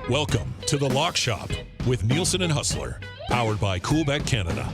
Welcome to The Lock Shop with Nielsen and Hustler, powered by Coolbet Canada.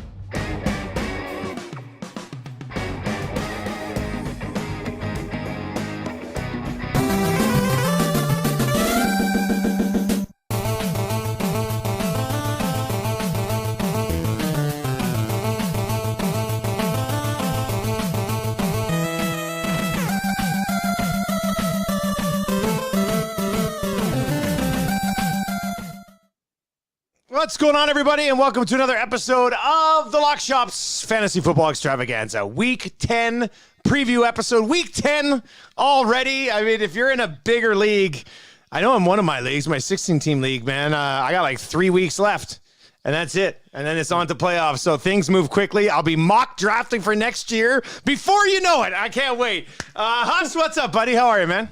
What's going on, everybody, and welcome to another episode of the Lock Shop's Fantasy Football Extravaganza. Week 10 preview episode. Week 10 already. I mean, if you're in a bigger league, I know I'm one of my leagues, my 16-team league, man. I got like 3 weeks left, and that's it. And then it's on to playoffs, so things move quickly. I'll be mock drafting for next year before you know it. I can't wait. Huss, what's up, buddy? How are you, man?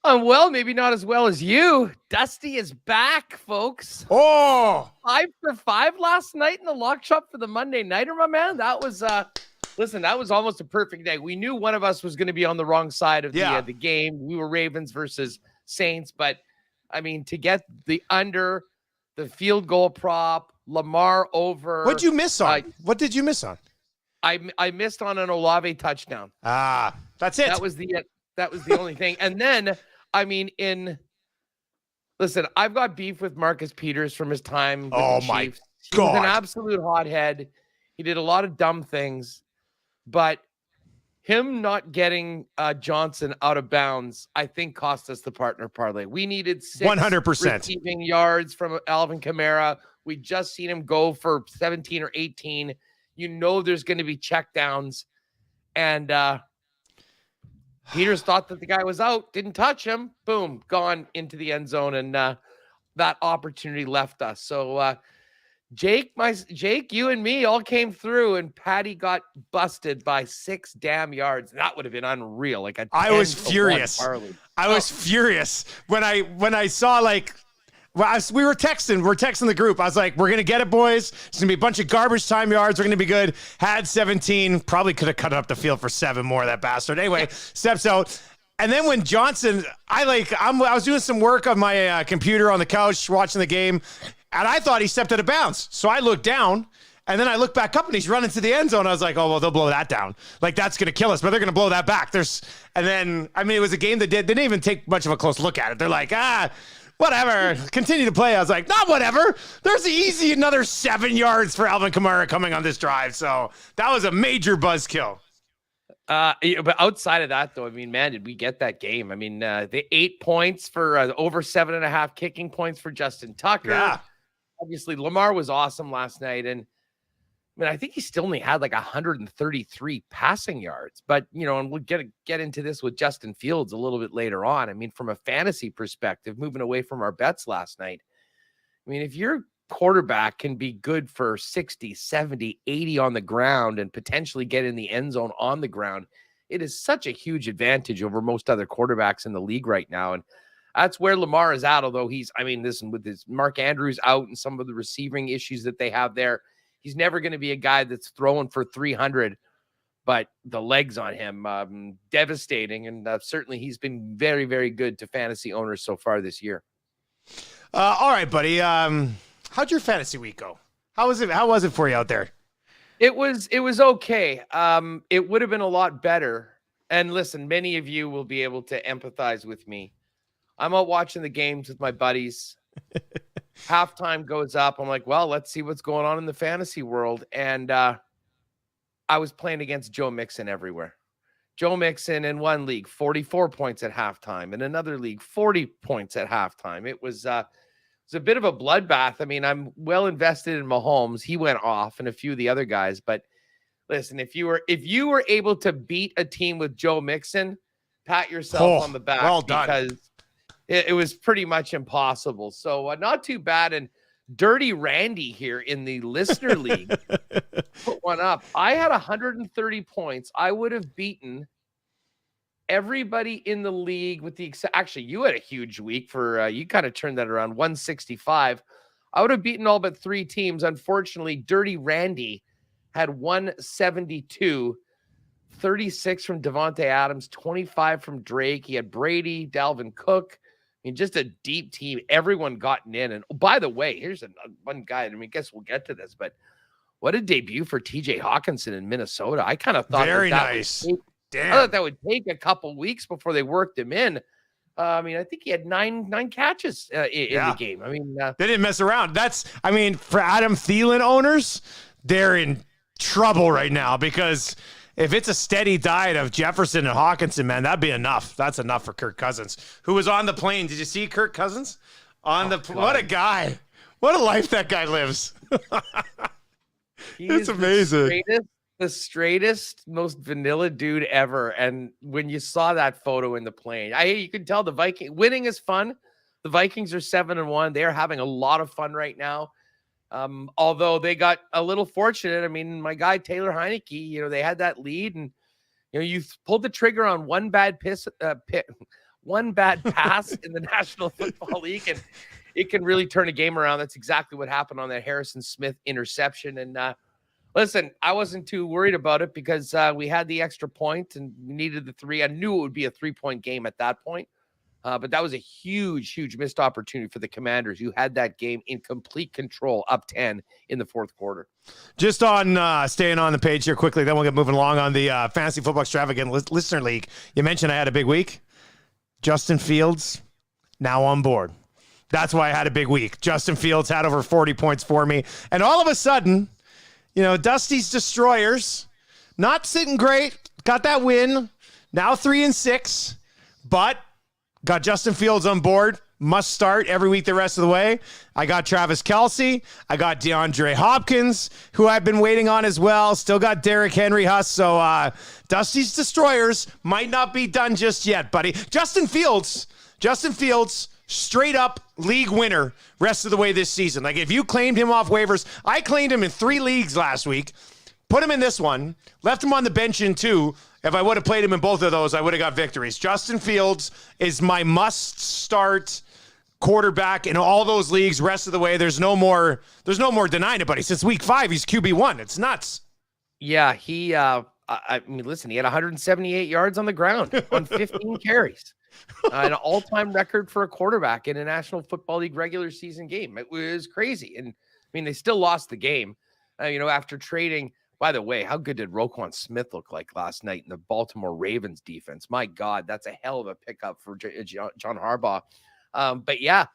Well, maybe not as well as you. Dusty is back, folks. Oh, 5 for 5 last night in the Lock Shop for the Monday Nighter, my man. That was, listen, that was almost a perfect day. We knew one of us was going to be on the wrong side of the game. We were Ravens versus Saints, but I mean, to get the under, the field goal prop, Lamar over. What'd you miss on? What did you miss on? I missed on an Olave touchdown. That's it. That was the only thing. And then, I mean, listen, I've got beef with Marcus Peters from his time with the Chiefs. He was an absolute hothead. He did a lot of dumb things, but him not getting Johnson out of bounds, I think, cost us the partner parlay. We needed 6 100% receiving yards from Alvin Kamara. We just seen him go for 17 or 18. You know there's going to be checkdowns, and Peters thought that the guy was out, didn't touch him, boom, gone into the end zone, and that opportunity left us. So, Jake, you and me all came through, and Patty got busted by 6 damn yards. That would have been unreal. Like I was furious. I was furious when I saw we were texting the group. I was like, we're going to get it, boys. It's going to be a bunch of garbage time yards. We're going to be good. Had 17. Probably could have cut up the field for 7 more, that bastard. Anyway, steps out. And then when Johnson, I was doing some work on my computer on the couch watching the game, and I thought he stepped out of bounds. So I looked down, and then I looked back up, and he's running to the end zone. I was like, oh, well, they'll blow that down. Like, that's going to kill us, but they're going to blow that back. And then, I mean, it was a game that they didn't even take much of a close look at it. They're like, whatever, continue to play. I was like, not whatever. There's another 7 yards for Alvin Kamara coming on this drive. So that was a major buzzkill. But outside of that, though, I mean, man, did we get that game? I mean, the 8 points for over 7.5 kicking points for Justin Tucker. Yeah. Obviously, Lamar was awesome last night. And I mean, I think he still only had like 133 passing yards, but and we'll get into this with Justin Fields a little bit later on. I mean, from a fantasy perspective, moving away from our bets last night, I mean, if your quarterback can be good for 60, 70, 80 on the ground and potentially get in the end zone on the ground, it is such a huge advantage over most other quarterbacks in the league right now. And that's where Lamar is at. Although listen, with his Mark Andrews out and some of the receiving issues that they have there, he's never going to be a guy that's throwing for 300, but the legs on him, devastating. And certainly he's been very, very good to fantasy owners so far this year. All right, buddy. How'd your fantasy week go? How was it for you out there? It was okay. It would have been a lot better. And listen, many of you will be able to empathize with me. I'm out watching the games with my buddies. Halftime goes up. I'm like, well, let's see what's going on in the fantasy world. And I was playing against Joe Mixon everywhere. Joe Mixon in one league, 44 points at halftime. In another league, 40 points at halftime. It was a bit of a bloodbath. I mean, I'm well invested in Mahomes. He went off and a few of the other guys. But listen, if you were able to beat a team with Joe Mixon, pat yourself on the back. Well done. Because it was pretty much impossible. So not too bad. And Dirty Randy here in the listener league put one up. I had 130 points. I would have beaten everybody in the league with the actually, you had a huge week for you kind of turned that around, 165. I would have beaten all but 3 teams. Unfortunately, Dirty Randy had 172, 36 from Devontae Adams, 25 from Drake. He had Brady, Dalvin Cook, mean, just a deep team. Everyone gotten in. And by the way, here's one guy. I mean, I guess we'll get to this, but what a debut for TJ Hawkinson in Minnesota. I kind of thought very nice. I thought that would take a couple weeks before they worked him in. I mean, I think he had nine catches in the game. I mean, they didn't mess around. For Adam Thielen owners, they're in trouble right now because if it's a steady diet of Jefferson and Hawkinson, man, that'd be enough. That's enough for Kirk Cousins, who was on the plane. Did you see Kirk Cousins what a guy. What a life that guy lives. It's amazing. The straightest, most vanilla dude ever. And when you saw that photo in the plane, you could tell the Viking winning is fun. The Vikings are 7-1. They're having a lot of fun right now. Although they got a little fortunate. I mean, my guy Taylor Heineke, they had that lead, and you pulled the trigger on one bad pass in the National Football League, and it can really turn a game around. That's exactly what happened on that Harrison Smith interception. And listen, I wasn't too worried about it because we had the extra point and we needed the 3. I knew it would be a 3-point game at that point. But that was a huge, huge missed opportunity for the Commanders, who had that game in complete control, up 10 in the fourth quarter. Just on staying on the page here quickly, then we'll get moving along on the Fantasy Football Extravaganza Listener League. You mentioned I had a big week. Justin Fields, now on board. That's why I had a big week. Justin Fields had over 40 points for me. And all of a sudden, Dusty's Destroyers, not sitting great, got that win, now 3-6, but got Justin Fields on board, must start every week the rest of the way. I got Travis Kelce. I got DeAndre Hopkins, who I've been waiting on as well. Still got Derrick Henry Huss. So Dusty's Destroyers might not be done just yet, buddy. Justin Fields, straight up league winner rest of the way this season. Like, if you claimed him off waivers, I claimed him in 3 leagues last week, put him in this one, left him on the bench in 2. If I would have played him in both of those, I would have got victories. Justin Fields is my must-start quarterback in all those leagues rest of the way. There's no more denying it, buddy. Since week 5, he's QB1. It's nuts. Yeah, he listen, he had 178 yards on the ground on 15 carries. An all-time record for a quarterback in a National Football League regular season game. It was crazy. And they still lost the game, after trading. By the way, how good did Roquan Smith look like last night in the Baltimore Ravens defense? My God, that's a hell of a pickup for John Harbaugh. But yeah,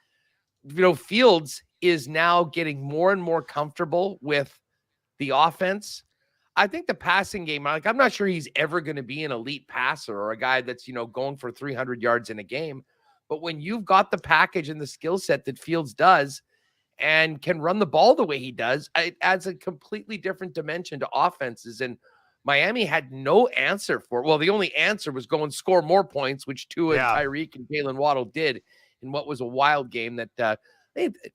Fields is now getting more and more comfortable with the offense. I think the passing game, I'm not sure he's ever going to be an elite passer or a guy that's, going for 300 yards in a game. But when you've got the package and the skill set that Fields does, and can run the ball the way he does, it adds a completely different dimension to offenses. And Miami had no answer for it. Well, the only answer was go and score more points, which Tua and Tyreek and Jalen Waddle did in what was a wild game that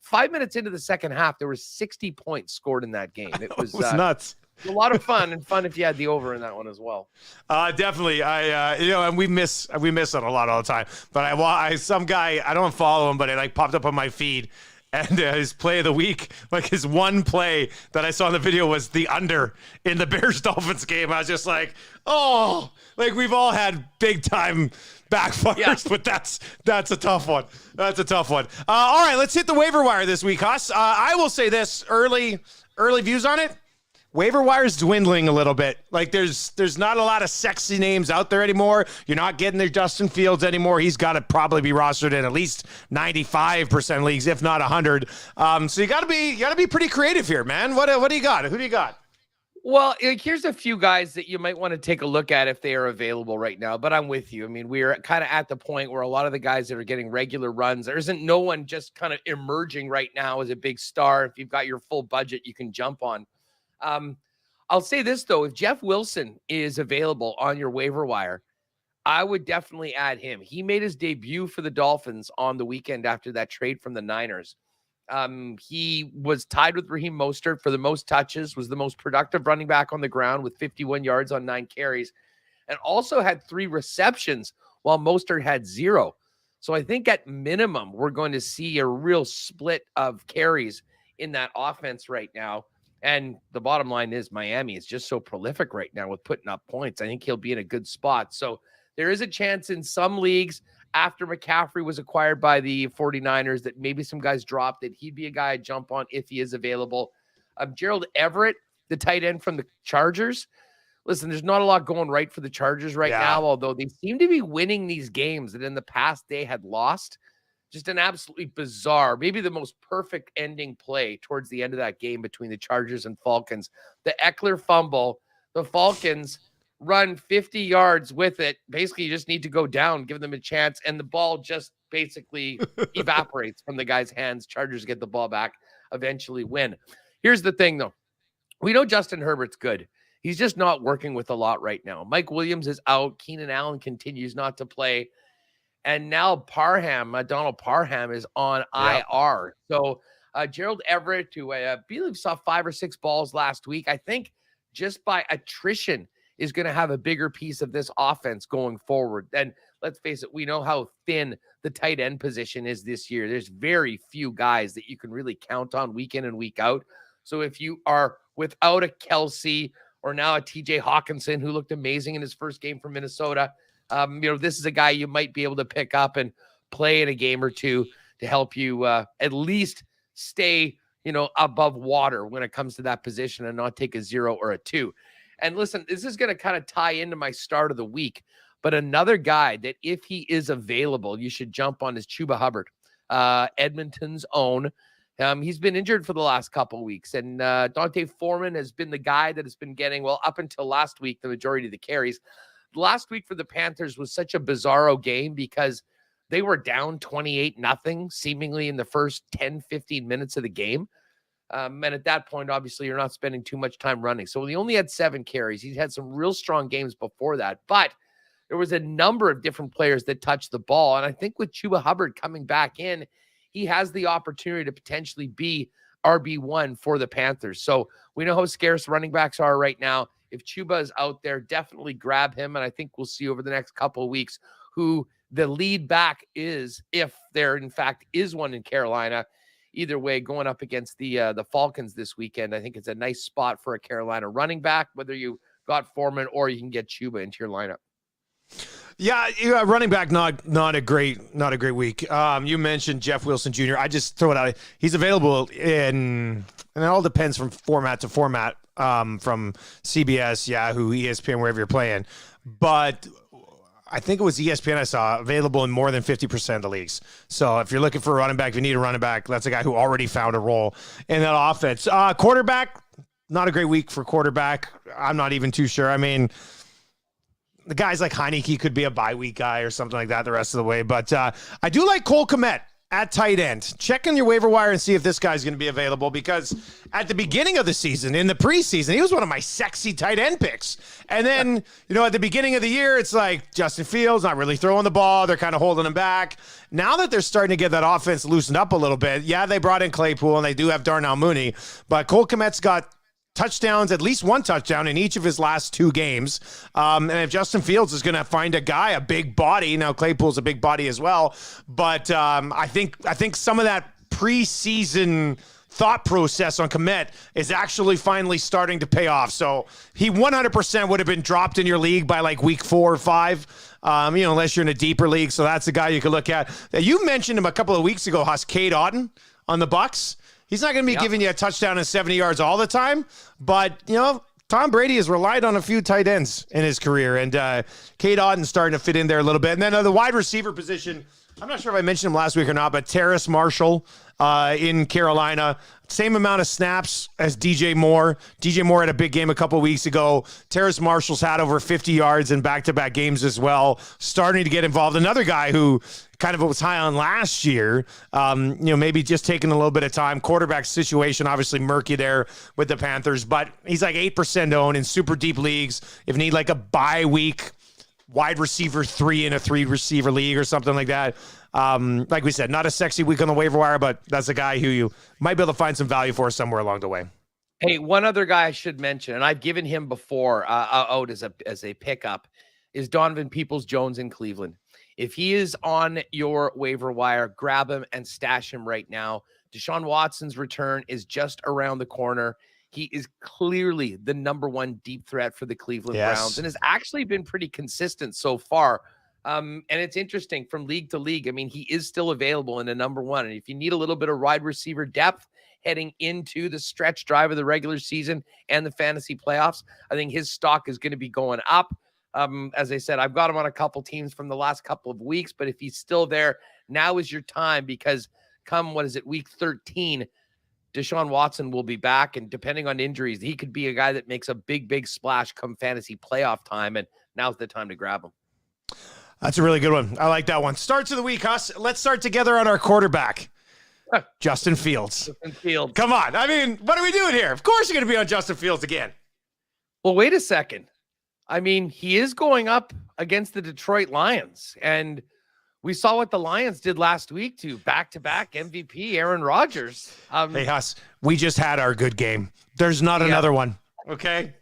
5 minutes into the second half, there were 60 points scored in that game. It was nuts. A lot of fun, and fun if you had the over in that one as well. Definitely. And we miss it a lot all the time. But some guy, I don't follow him, but it popped up on my feed. And his play of the week, his one play that I saw in the video was the under in the Bears-Dolphins game. I was just like, we've all had big-time backfires, but that's a tough one. That's a tough one. All right, let's hit the waiver wire this week, Huss. I will say this, early views on it. Waiver wire's dwindling a little bit. There's not a lot of sexy names out there anymore. You're not getting the Justin Fields anymore. He's got to probably be rostered in at least 95% leagues, if not 100. So you got to be pretty creative here, man. What do you got? Who do you got? Well, here's a few guys that you might want to take a look at if they are available right now. But I'm with you. We're kind of at the point where a lot of the guys that are getting regular runs, there isn't no one just kind of emerging right now as a big star. If you've got your full budget, you can jump on. I'll say this, though. If Jeff Wilson is available on your waiver wire, I would definitely add him. He made his debut for the Dolphins on the weekend after that trade from the Niners. He was tied with Raheem Mostert for the most touches, was the most productive running back on the ground with 51 yards on 9 carries, and also had 3 receptions while Mostert had 0. So I think at minimum, we're going to see a real split of carries in that offense right now. And the bottom line is Miami is just so prolific right now with putting up points. I think he'll be in a good spot. So there is a chance in some leagues. after McCaffrey was acquired by the 49ers that maybe some guys dropped, that he'd be a guy I'd jump on if he is available. Gerald Everett, the tight end from the Chargers. Listen, there's not a lot going right for the Chargers right now, although they seem to be winning these games that in the past they had lost. Just an absolutely bizarre, maybe the most perfect ending play towards the end of that game between the Chargers and Falcons. The Eckler fumble, the Falcons run 50 yards with it. Basically, you just need to go down, give them a chance, and the ball just basically evaporates from the guy's hands. Chargers get the ball back, eventually win. Here's the thing, though. We know Justin Herbert's good. He's just not working with a lot right now. Mike Williams is out. Keenan Allen continues not to play. And now Donald Parham is on IR. So Gerald Everett, who I believe saw 5 or 6 balls last week, I think just by attrition is going to have a bigger piece of this offense going forward. And let's face it, we know how thin the tight end position is this year. There's very few guys that you can really count on week in and week out. So if you are without a Kelsey or now a TJ Hawkinson, who looked amazing in his first game for Minnesota, this is a guy you might be able to pick up and play in a game or two to help you at least stay, above water when it comes to that position and not take a 0 or a 2. And listen, this is going to kind of tie into my start of the week, but another guy that if he is available, you should jump on is Chuba Hubbard, Edmonton's own. He's been injured for the last couple of weeks, and Dante Foreman has been the guy that has been getting, up until last week, the majority of the carries. Last week for the Panthers was such a bizarro game because they were down 28-0 seemingly in the first 10, 15 minutes of the game. And at that point, obviously, you're not spending too much time running. So he only had 7 carries. He's had some real strong games before that. But there was a number of different players that touched the ball. And I think with Chuba Hubbard coming back in, he has the opportunity to potentially be RB1 for the Panthers. So we know how scarce running backs are right now. If Chuba is out there, definitely grab him. And I think we'll see over the next couple of weeks who the lead back is, if there in fact is one in Carolina. Either way, going up against the Falcons this weekend, I think it's a nice spot for a Carolina running back, whether you got Foreman or you can get Chuba into your lineup. Yeah, running back, not a great week. You mentioned Jeff Wilson Jr. I just throw it out. He's available and it all depends from format to format, from CBS, Yahoo, ESPN, wherever you're playing. But I think it was ESPN I saw available in more than 50% of the leagues. So if you're looking for a running back, if you need a running back, that's a guy who already found a role in that offense. Quarterback, not a great week for quarterback. I'm not even too sure. I mean, the guys like Heineke could be a bye week guy or something like that the rest of the way. But I do like Cole Kmet at tight end. Check in your waiver wire and see if this guy's going to be available, because at the beginning of the season, in the preseason, he was one of my sexy tight end picks. And then, at the beginning of the year, it's like Justin Fields not really throwing the ball. They're kind of holding him back. Now that they're starting to get that offense loosened up a little bit, they brought in Claypool and they do have Darnell Mooney, but Cole Kmet's got touchdowns, at least one touchdown in each of his last 2 games. And if Justin Fields is going to find a guy, a big body, now Claypool's a big body as well, but I think some of that preseason thought process on Kmet is actually finally starting to pay off. So he 100% would have been dropped in your league by like week 4 or 5. Unless you're in a deeper league. So that's a guy you could look at. You mentioned him a couple of weeks ago, Cade Otton on the Bucs. He's not going to be giving you a touchdown and 70 yards all the time, but, Tom Brady has relied on a few tight ends in his career, and Cade Otton's starting to fit in there a little bit. And then the wide receiver position, I'm not sure if I mentioned him last week or not, but Terrace Marshall in Carolina, same amount of snaps as DJ Moore. DJ Moore had a big game a couple weeks ago. Terrace Marshall's had over 50 yards in back-to-back games as well, starting to get involved. Another guy who kind of was high on last year, maybe just taking a little bit of time. Quarterback situation, obviously murky there with the Panthers, but he's like 8% owned in super deep leagues. If you need like a bye week wide receiver 3 in a 3-receiver league or something like that. Like we said, not a sexy week on the waiver wire, but that's a guy who you might be able to find some value for somewhere along the way. Hey, one other guy I should mention, and I've given him before out as a pickup, is Donovan Peoples-Jones in Cleveland. If he is on your waiver wire, grab him and stash him right now. Deshaun Watson's return is just around the corner. He is clearly the number 1 deep threat for the Cleveland Browns and has actually been pretty consistent so far. And it's interesting from league to league. I mean, he is still available in the number one. And if you need a little bit of wide receiver depth heading into the stretch drive of the regular season and the fantasy playoffs, I think his stock is going to be going up. As I said, I've got him on a couple teams from the last couple of weeks, but if he's still there, now is your time, because come, week 13, Deshaun Watson will be back. And depending on injuries, he could be a guy that makes a big, big splash come fantasy playoff time. And now's the time to grab him. That's a really good one. I like that one. Starts of the week, Huss. Let's start together on our quarterback, Justin Fields. Justin Fields. Come on. I mean, what are we doing here? Of course you're going to be on Justin Fields again. Well, wait a second. I mean, he is going up against the Detroit Lions. And we saw what the Lions did last week to back-to-back MVP Aaron Rodgers. Hey, Huss, we just had our good game. There's not another one. Okay.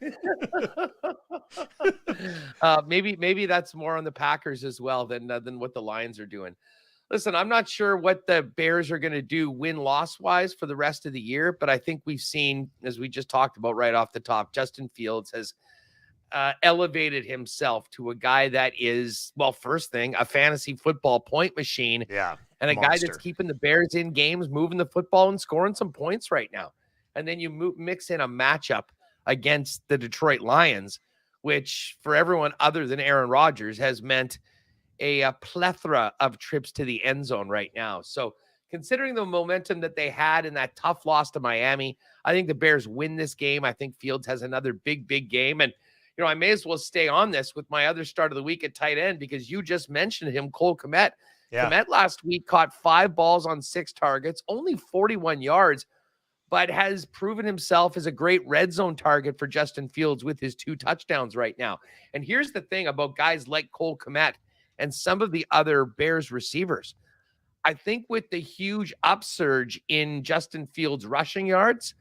Maybe that's more on the Packers as well than what the Lions are doing. Listen, I'm not sure what the Bears are going to do win-loss wise for the rest of the year, but I think we've seen, as we just talked about right off the top, Justin Fields has elevated himself to a guy that is, well, first thing, a fantasy football point machine. Yeah. And a guy that's keeping the Bears in games, moving the football and scoring some points right now. And then you mix in a matchup against the Detroit Lions, which for everyone other than Aaron Rodgers has meant a plethora of trips to the end zone right now. So considering the momentum that they had in that tough loss to Miami, I think the Bears win this game. I think Fields has another big, big game. And, you know, I may as well stay on this with my other start of the week at tight end, because you just mentioned him, Cole Kmet. Yeah. Kmet last week caught 5 balls on 6 targets, only 41 yards, but has proven himself as a great red zone target for Justin Fields with his 2 touchdowns right now. And here's the thing about guys like Cole Kmet and some of the other Bears receivers. I think with the huge upsurge in Justin Fields' rushing yards,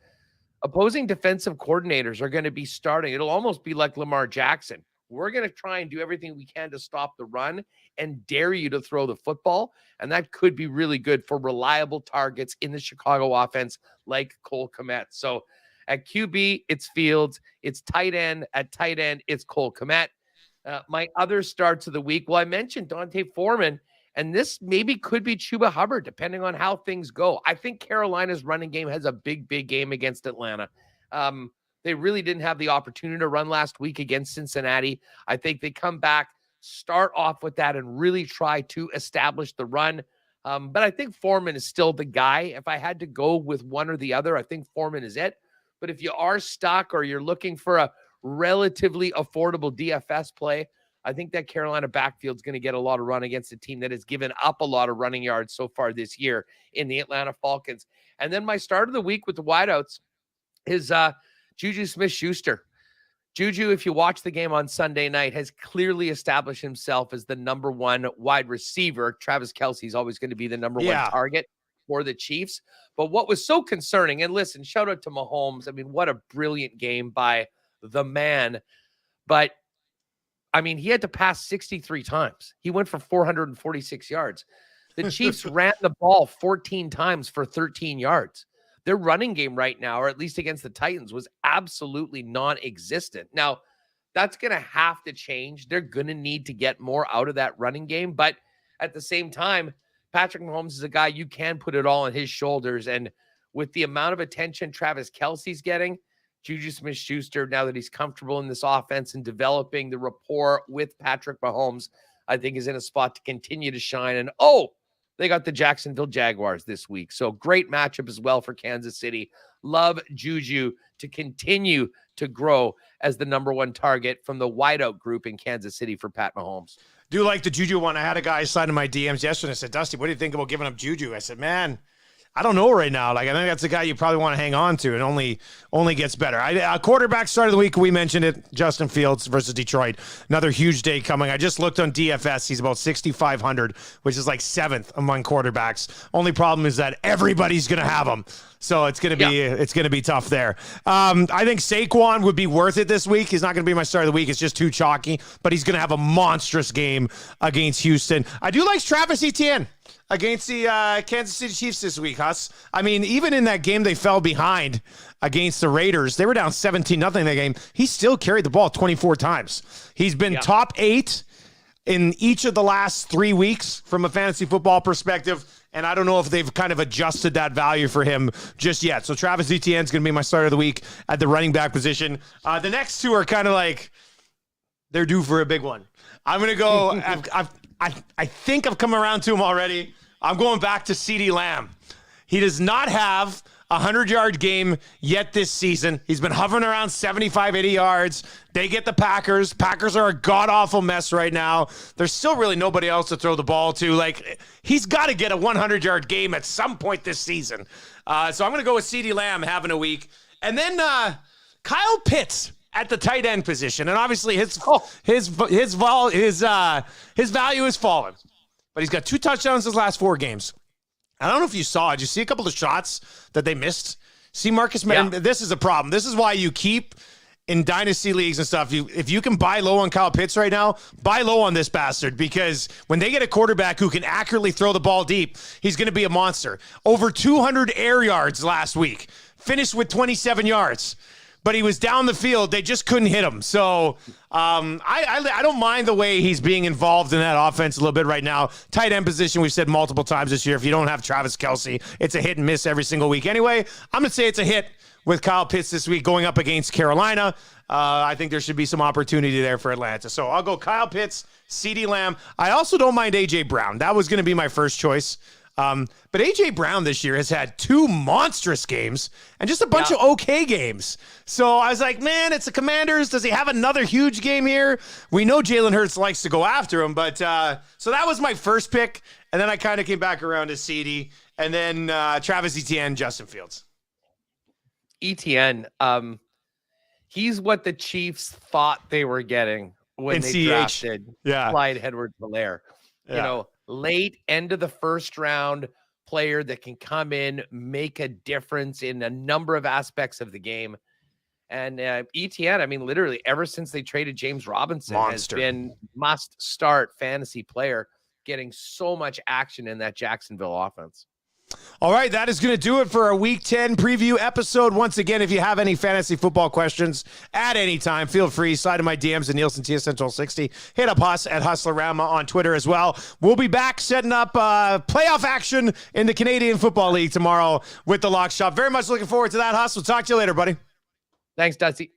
opposing defensive coordinators are going to be starting. It'll almost be like Lamar Jackson. We're going to try and do everything we can to stop the run and dare you to throw the football. And that could be really good for reliable targets in the Chicago offense like Cole Kmet. So at QB, it's Fields. It's tight end. At tight end, it's Cole Kmet. My other starts of the week, well, I mentioned Dante Foreman, and this maybe could be Chuba Hubbard, depending on how things go. I think Carolina's running game has a big, big game against Atlanta. They really didn't have the opportunity to run last week against Cincinnati. I think they come back, start off with that, and really try to establish the run. But I think Foreman is still the guy. If I had to go with one or the other, I think Foreman is it. But if you are stuck or you're looking for a relatively affordable DFS play, I think that Carolina backfield is going to get a lot of run against a team that has given up a lot of running yards so far this year in the Atlanta Falcons. And then my start of the week with the wideouts is Juju Smith-Schuster. Juju, if you watch the game on Sunday night, has clearly established himself as the number 1 wide receiver. Travis Kelce is always going to be the number 1 target for the Chiefs. But what was so concerning, and listen, shout out to Mahomes. I mean, what a brilliant game by the man. But I mean, he had to pass 63 times. He went for 446 yards. The Chiefs ran the ball 14 times for 13 yards. Their running game right now, or at least against the Titans, was absolutely non-existent. Now, that's going to have to change. They're going to need to get more out of that running game. But at the same time, Patrick Mahomes is a guy you can put it all on his shoulders. And with the amount of attention Travis Kelce's getting, Juju Smith-Schuster, now that he's comfortable in this offense and developing the rapport with Patrick Mahomes, I think is in a spot to continue to shine. And, they got the Jacksonville Jaguars this week. So great matchup as well for Kansas City. Love Juju to continue to grow as the number 1 target from the wideout group in Kansas City for Pat Mahomes. Do like the Juju one. I had a guy slide in my DMs yesterday and said, Dusty, what do you think about giving up Juju? I said, man, I don't know right now. Like, I think that's a guy you probably want to hang on to, and only gets better. Quarterback start of the week, we mentioned it, Justin Fields versus Detroit. Another huge day coming. I just looked on DFS. He's about 6,500, which is like 7th among quarterbacks. Only problem is that everybody's going to have him. So it's going to be tough there. I think Saquon would be worth it this week. He's not going to be my start of the week. It's just too chalky, but he's going to have a monstrous game against Houston. I do like Travis Etienne against the Kansas City Chiefs this week, Huss. I mean, even in that game they fell behind against the Raiders, they were down 17-0 in that game. He still carried the ball 24 times. He's been top 8 in each of the last 3 weeks from a fantasy football perspective. And I don't know if they've kind of adjusted that value for him just yet. So Travis Etienne's going to be my starter of the week at the running back position. The next two are kind of like, they're due for a big one. I'm going to go, I think I've come around to him already. I'm going back to CeeDee Lamb. He does not have a 100-yard game yet this season. He's been hovering around 75, 80 yards. They get the Packers. Packers are a god-awful mess right now. There's still really nobody else to throw the ball to. Like, he's got to get a 100-yard game at some point this season. So I'm going to go with CeeDee Lamb having a week. And then Kyle Pitts at the tight end position. And obviously his value has fallen. But he's got 2 touchdowns his last 4 games. I don't know if you saw. Did you see a couple of shots that they missed? See, Marcus, this is a problem. This is why you keep in dynasty leagues and stuff. If you can buy low on Kyle Pitts right now, buy low on this bastard, because when they get a quarterback who can accurately throw the ball deep, he's going to be a monster. Over 200 air yards last week. Finished with 27 yards. But he was down the field. They just couldn't hit him. So I don't mind the way he's being involved in that offense a little bit right now. Tight end position, we've said multiple times this year, if you don't have Travis Kelce, it's a hit and miss every single week. Anyway, I'm going to say it's a hit with Kyle Pitts this week going up against Carolina. I think there should be some opportunity there for Atlanta. So I'll go Kyle Pitts, CeeDee Lamb. I also don't mind A.J. Brown. That was going to be my first choice. But A.J. Brown this year has had 2 monstrous games and just a bunch of okay games. So I was like, man, it's the Commanders. Does he have another huge game here? We know Jalen Hurts likes to go after him. But so that was my first pick. And then I kind of came back around to CeeDee. And then Travis Etienne, Justin Fields. Etienne, he's what the Chiefs thought they were getting when they drafted Clyde Edwards-Helaire. Yeah. You know, late end of the first round player that can come in, make a difference in a number of aspects of the game. And Etienne, I mean, literally ever since they traded James Robinson, has been must start fantasy player, getting so much action in that Jacksonville offense. All right, that is going to do it for our Week 10 preview episode. Once again, if you have any fantasy football questions at any time, feel free. Slide to my DMs at Nielsen TSN 60. Hit up us at Hustlerama on Twitter as well. We'll be back setting up playoff action in the Canadian Football League tomorrow with the Lock Shop. Very much looking forward to that, Hustle. Talk to you later, buddy. Thanks, Dusty.